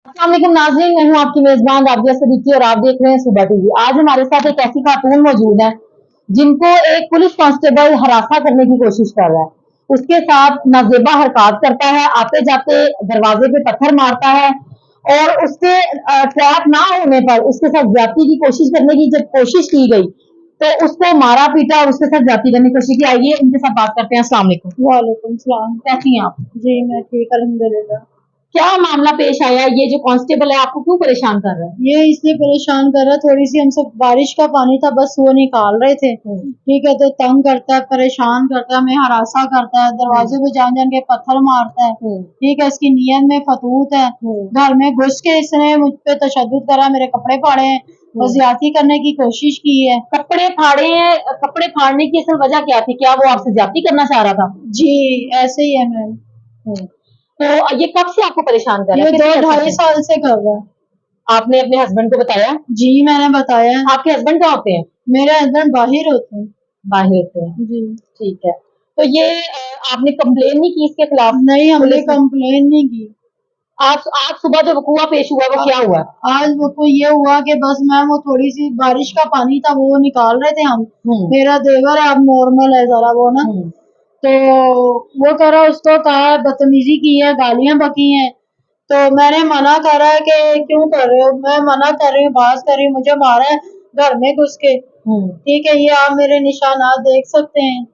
अस्सलाम वालेकुम नाज़रीन, मैं हूँ आपकी मेजबान राबिया सिद्दीकी और आप देख रहे हैं सुबह टीवी। आज हमारे साथ एक ऐसी खातून मौजूद है जिनको एक पुलिस कांस्टेबल हरासा करने की कोशिश कर रहा है। उसके साथ नाजेबा हरकत करता है, आते जाते दरवाजे पे पत्थर मारता है और उसके ट्रैप ना होने पर उसके साथ ज्यादती की कोशिश करने की जब कोशिश की गई तो उसको मारा पीटा और उसके साथ ज्यादती करने की कोशिश की। आइए उनके साथ बात करते हैं। अस्सलाम वालेकुम। वालेकुम सलाम। कैसी हैं आप? जी मैं ठीक अल्हम्दुलिल्लाह। क्या मामला पेश आया? ये जो कांस्टेबल है आपको क्यों परेशान कर रहा है? ये इसलिए परेशान कर रहा, थोड़ी सी हम सब बारिश का पानी था, बस वो निकाल रहे थे। ठीक है, तो तंग करता है, परेशान करता है, हमें हरासा करता है, दरवाजे पे जान जान के पत्थर मारता है। ठीक है, इसकी नीयत में फतूत है। घर में घुस के इसने मुझ पे तशद्दुद करा, मेरे कपड़े फाड़े हैं और ज्यादती करने की कोशिश की है। कपड़े फाड़े हैं? कपड़े फाड़ने की असल वजह क्या थी? क्या वो आपसे ज्यादती करना चाह रहा था? जी ऐसे ही है मैम। तो ये कब से आपको परेशान कर रहा ये है? कितने दो अरसे ढाई से? साल से कर रहा है। आपने अपने हस्बैंड को बताया? जी मैंने बताया। आपके हस्बैंड कहाँ होते हैं? मेरे हस्बैंड बाहर होते हैं। बाहर होते हैं। जी ठीक है। तो ये आपने कंप्लेन नहीं की इसके खिलाफ? नहीं, हमने पुलिस में? कंप्लेन नहीं की। आज आज सुबह जो वकूआ पेश हुआ वो क्या हुआ? आज वो ये हुआ कि बस मैम वो थोड़ी सी बारिश का पानी था, वो निकाल रहे थे हम। मेरा देवर है, अब नॉर्मल है जरा वो ना, तो वो करा, उसको कहा, बदतमीजी की है, गालियां बकी हैं। तो मैंने मना करा है कि क्यों कर रहे हो, मैं मना कर रही हूँ, बात कर रही हूँ, मुझे मारा है घर में घुस के। ठीक है, ये आप मेरे निशानात देख सकते हैं।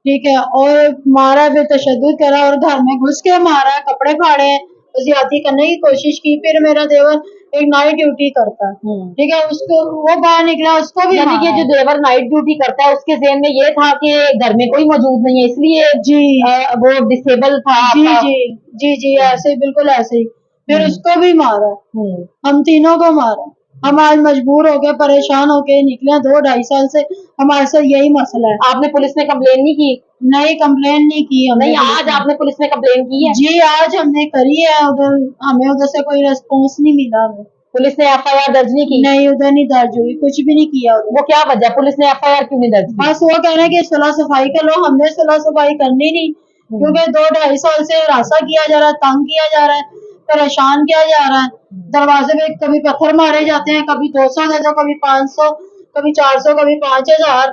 ठीक है, और मारा भी, तशद्दुद करा और घर में घुस के मारा, कपड़े फाड़े, ज्यादती करने की कोशिश की। फिर मेरा देवर एक नाइट ड्यूटी करता है, ठीक है, उसको वो बाहर निकला, उसको भी यानी कि जो देवर नाइट ड्यूटी करता है उसके ज़हन में ये था कि घर में कोई मौजूद नहीं है इसलिए जी वो डिसेबल था जी आपका? जी जी जी ऐसे ही, बिल्कुल ऐसे ही। फिर उसको भी मारा, हम तीनों को मारा। हम आज मजबूर हो गए, परेशान हो के निकले, 2-2.5 साल से हमारे साथ यही मसला है। आपने पुलिस में कंप्लेन नहीं की? नहीं, कंप्लेन नहीं की हमने। नहीं, आज आपने पुलिस में कंप्लेन की है? जी आज हमने करी है, उधर हमें उधर से कोई रिस्पॉन्स नहीं मिला हमें। पुलिस ने एफआईआर दर्ज नहीं की? नहीं, उधर नहीं दर्ज हुई, कुछ भी नहीं किया उधर। वो क्या वजह? पुलिस ने एफआईआर क्यों नहीं दर्ज की? बस वो कह रहे हैं कि सुलह सफाई कर लो, हमने सुलह सफाई करनी नहीं, क्योंकि 2-2.5 साल से हरासा किया जा रहा है, तंग किया जा रहा है, परेशान किया जा रहा है। दरवाजे पे कभी पत्थर मारे जाते हैं, कभी 200 दे दो, कभी 500, कभी 400, कभी 5000।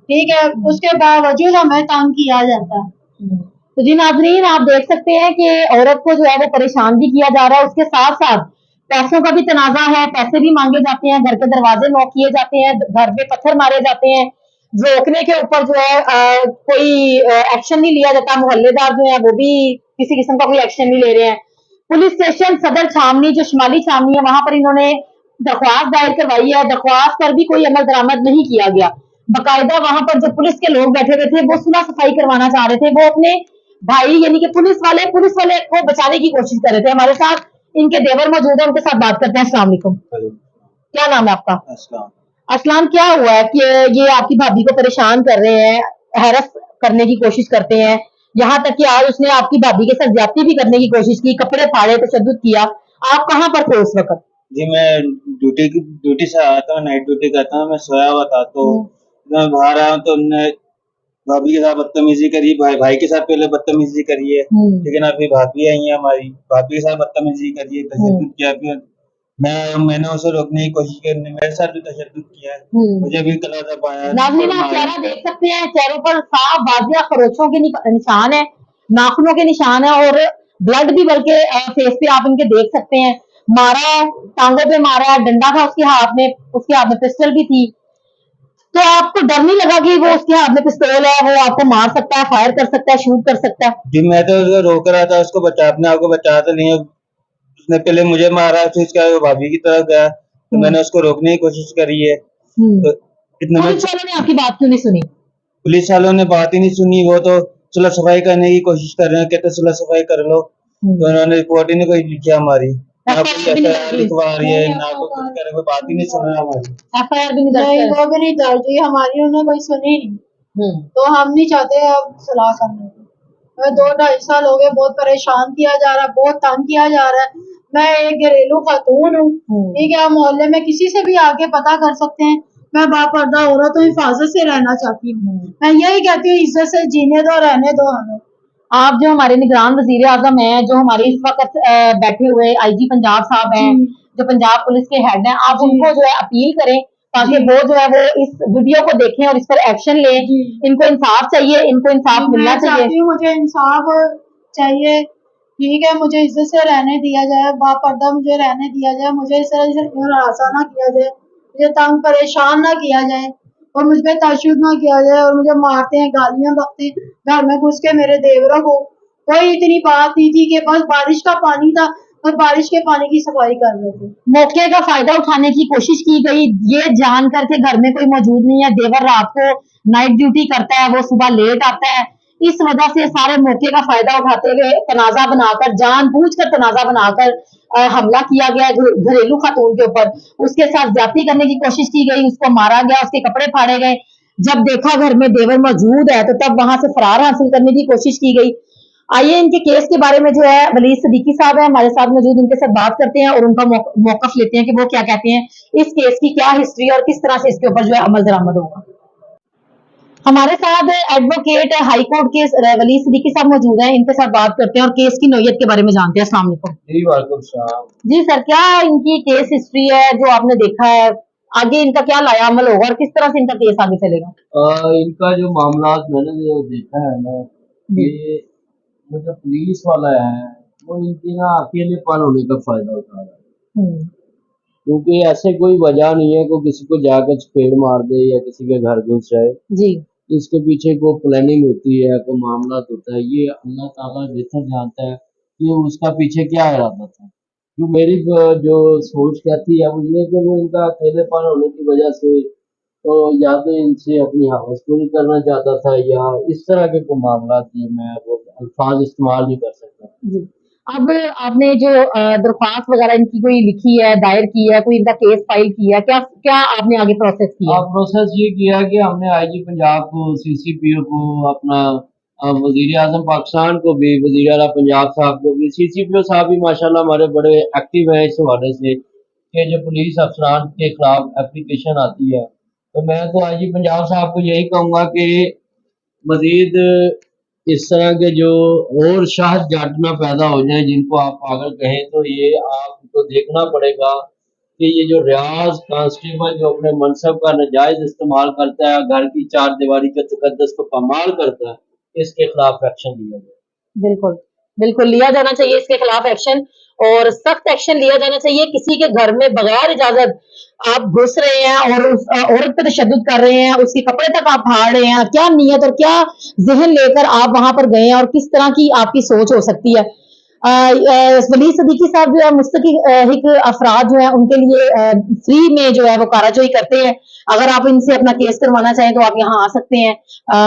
ठीक है, उसके बावजूद हमें तंग किया जाता है। तो जी नाजरीन, आप देख सकते हैं कि औरत को जो है वो परेशान भी किया जा रहा है, उसके साथ साथ पैसों का भी तनाजा है, पैसे भी मांगे जाते हैं, घर के दरवाजे नॉक किए जाते हैं, घर पे पत्थर मारे जाते हैं। रोकने के ऊपर जो है कोई एक्शन नहीं लिया जाता। मोहल्लेदार जो है वो भी किसी किस्म का कोई एक्शन नहीं ले रहे हैं। पुलिस स्टेशन सदर छावनी जो शुमाली छावनी है वहां पर इन्होंने दरख्वास्त दायर करवाई है, दरख्वास्त पर भी कोई अमल दरामद नहीं किया गया। बाकायदा वहां पर जो पुलिस के लोग बैठे हुए थे वो सुलह सफाई करवाना चाह रहे थे, वो अपने भाई यानी कि पुलिस वाले को बचाने की कोशिश कर रहे थे। हमारे साथ इनके देवर मौजूद है, उनके साथ बात करते हैं। अस्सलाम वालेकुम। क्या नाम है आपका? अस्सलाम। असलाम, क्या हुआ है कि ये आपकी भाभी को परेशान कर रहे हैं, हैरस करने की कोशिश करते हैं, यहाँ तक कि आज उसने आपकी भाभी के साथ ज्यादती भी करने की कोशिश की, कपड़े फाड़े, तशद्दुद किया। आप कहाँ पर थे उस वक्त? जी मैं ड्यूटी से आता हूँ, नाइट ड्यूटी करता हूँ, मैं सोया हुआ था, तो मैं बाहर आया तो उनने भाभी के साथ बदतमीजी करी, भाई के साथ पहले बदतमीजी करी है, ठीक है ना, फिर भाभी आई है हमारी, भाभी के साथ बदतमीजी करी है, तशद्दुद किया, फिर मैंने उसे रोकने की कोशिश की, मेरे साथ भी तशद्दुद किया है, मुझे भी गला दबाया। नाज़रीन, आप चेहरा देख सकते हैं, चेहरों पर साफ वाजिया खरोचों के निशान है, नाखूनों के निशान है और ब्लड भी बल्कि फेस पे आप इनके देख सकते हैं। मारा है, टांगों पे मारा है, डंडा था उसके हाथ में पिस्टल भी थी। तो आपको डर नहीं लगा कि वो उसके हाथ में पिस्तौल है, वो आपको मार सकता है, फायर कर सकता है, शूट कर सकता है? जी मैं तो उसको रोक रहा था, उसको अपने आप को बचा तो नहीं, उसने पहले मुझे मारा, फिर उसके बाद भाभी की तरफ गया, तो मैंने उसको रोकने की कोशिश करी है, तो इतने में पुलिस वालों ने आपकी बात क्यों नहीं सुनी? पुलिस वालों ने बात ही नहीं सुनी, वो तो सुलह सफाई करने की कोशिश कर रहे हैं, कहते सुलह सफाई कर लो, तो उन्होंने रिपोर्ट ही नहीं कोई लिखी हमारी, ना कोई एफआईआर लिखवा रही है, ना कोई कुछ करे, कोई बात ही नहीं सुन रहा हमारी। एफआईआर भी नहीं नहीं, दर्ज वो भी नहीं दर्ज हुई हमारी, उन्होंने कोई सुनी नहीं। तो हम नहीं चाहते अब सलाह करने की। मैं 2-2.5 साल हो गए, बहुत परेशान किया जा रहा है, बहुत तंग किया जा रहा है। मैं एक घरेलू खातून हूँ, ठीक है, मोहल्ले में किसी से भी आके पता कर सकते हैं। मैं बापर्दा औरत हूँ, हिफाजत से रहना चाहती हूँ। मैं यही कहती हूँ, इज्जत से जीने दो, रहने दो हमें। आप जो हमारे निगरान वजीर आजम हैं, जो हमारे इस वक्त बैठे हुए आईजी पंजाब साहब हैं, जी जो पंजाब पुलिस के हेड हैं, आप जी उनको जो है अपील करें ताकि जी वो जो है वो इस वीडियो को देखें और इस पर एक्शन लें। जी इनको इंसाफ चाहिए, इनको इंसाफ जी, मिलना मैं चाहिए। चाहती हूँ मुझे इंसाफ चाहिए। ठीक है, मुझे इज्जत से रहने दिया जाए, बापर्दा मुझे रहने दिया जाए, मुझे इस तरह से हरासा ना किया जाए, मुझे तंग परेशान ना किया जाए और मुझ पे तशद्दुद ना किया जाए और मुझे मारते हैं, गालियां बकते हैं घर में घुस के मेरे देवरों को। कोई इतनी बात नहीं थी कि बस बारिश का पानी था और बारिश के पानी की सफाई कर रहे थे। मौके का फायदा उठाने की कोशिश की गई, ये जान करके घर में कोई मौजूद नहीं है, देवर रात को नाइट ड्यूटी करता है, वो सुबह लेट आता है, इस वजह से सारे मौके का फायदा उठाते हुए तनाजा बनाकर, जानबूझकर तनाजा बनाकर हमला किया गया घरेलू खातून के ऊपर। उसके साथ ज्यादती करने की कोशिश की गई, उसको मारा गया, उसके कपड़े फाड़े गए। जब देखा घर में देवर मौजूद है तो तब वहां से फरार हासिल करने की कोशिश की गई। आइए इनके केस के बारे में जो है वलीद सिद्दीकी साहब है हमारे साथ मौजूद, उनके साथ बात करते हैं और उनका मौकफ लेते हैं कि वो क्या कहते हैं, इस केस की क्या हिस्ट्री और किस तरह से इसके ऊपर जो है अमल दरामद होगा। हमारे साथ एडवोकेट हाई कोर्ट के वलीद सिद्दीकी साहब मौजूद हैं, इनके साथ बात करते हैं और केस की नौयत के बारे में जानते हैं। अस्सलाम वालेकुम। जी वालेकुम सलाम। जी सर, क्या इनकी केस हिस्ट्री है जो आपने देखा है, आगे इनका क्या लाया अमल होगा और किस तरह से इनका केस आगे चलेगा? इनका जो मामला मैंने जो देखा है ना, ये वो जो पुलिस वाला है वो इनकी ना अकेलेपन होने का फायदा उठा रहा है। हम्म, क्योंकि ऐसे कोई वजह नहीं है कि किसी को जाकर चपेड़ मार दे या किसी के घर घुस जाए। जी इसके पीछे कोई प्लानिंग होती है, कोई मामला होता है, ये अल्लाह ताला बेहतर जानता है कि उसका पीछे क्या इरादा था। जो मेरी जो सोच कहती है वो ये कि वो इनका अकेलेपन होने की वजह से तो या तो इनसे अपनी हवस पूरी करना चाहता था या इस तरह के कोई मामला थे, मैं वो अल्फाज इस्तेमाल नहीं कर सकता। जी। अब आपने जो दरख्वास्त वगैरह इनकी कोई लिखी है, दायर की है, कोई इनका केस फाइल किया है, क्या क्या आपने आगे प्रोसेस किया अब प्रोसेस ये किया कि हमने आईजी पंजाब को, सीसीपीओ को, अपना वजीर आजम पाकिस्तान को भी, वजीर आला पंजाब साहब को भी, सीसीपीओ साहब भी माशाल्लाह हमारे बड़े एक्टिव हैं इस हवाले से कि जो पुलिस अफसरान के खिलाफ एप्लीकेशन आती है तो मैं तो आईजी पंजाब साहब को यही कहूँगा कि मजीद इस तरह के जो और शाह जट ना पैदा हो जाए जिनको आप पागल कहें, तो ये आपको देखना पड़ेगा कि ये जो रियाज कांस्टेबल जो अपने मनसब का नाजायज इस्तेमाल करता है, घर की चार दीवारी के तकद्दस को पामाल करता है, इसके खिलाफ एक्शन लिया जाए। बिल्कुल बिल्कुल लिया जाना चाहिए इसके खिलाफ एक्शन, और सख्त एक्शन लिया जाना चाहिए। किसी के घर में बगैर इजाजत आप घुस रहे हैं और उस औरत पे तशद्दुद कर रहे हैं, उसके कपड़े तक आप फाड़ रहे हैं, क्या नीयत और क्या जहन लेकर आप वहां पर गए हैं और किस तरह की आपकी सोच हो सकती है। वलीद सिद्दीकी साहब जो है मुस्तकिल अफराद जो है उनके लिए फ्री में जो है वो काराजोई करते हैं। अगर आप इनसे अपना केस करवाना चाहें तो आप यहाँ आ सकते हैं।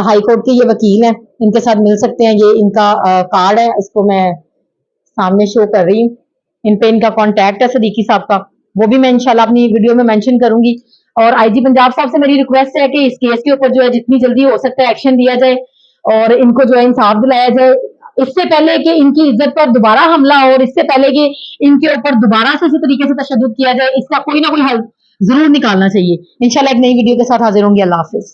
हाई कोर्ट के ये वकील हैं, इनके साथ मिल सकते हैं। ये इनका कार्ड है, इसको मैं सामने शो कर रही हूँ। इन पे इनका कॉन्टैक्ट है सिद्दीकी साहब का, वो भी मैं इंशाल्लाह अपनी वीडियो में मेंशन करूंगी। और आईजी पंजाब साहब से मेरी रिक्वेस्ट है कि इस केस के ऊपर जो है जितनी जल्दी हो सकता है एक्शन लिया जाए और इनको जो है इंसाफ दिलाया जाए, इससे पहले कि इनकी इज्जत पर दोबारा हमला हो और इससे पहले कि इनके ऊपर दोबारा से इसी तरीके से तशद्दुद किया जाए, इसका कोई ना कोई हल जरूर निकालना चाहिए। इंशाल्लाह एक नई वीडियो के साथ हाजिर होंगी। अल्लाह हाफिज।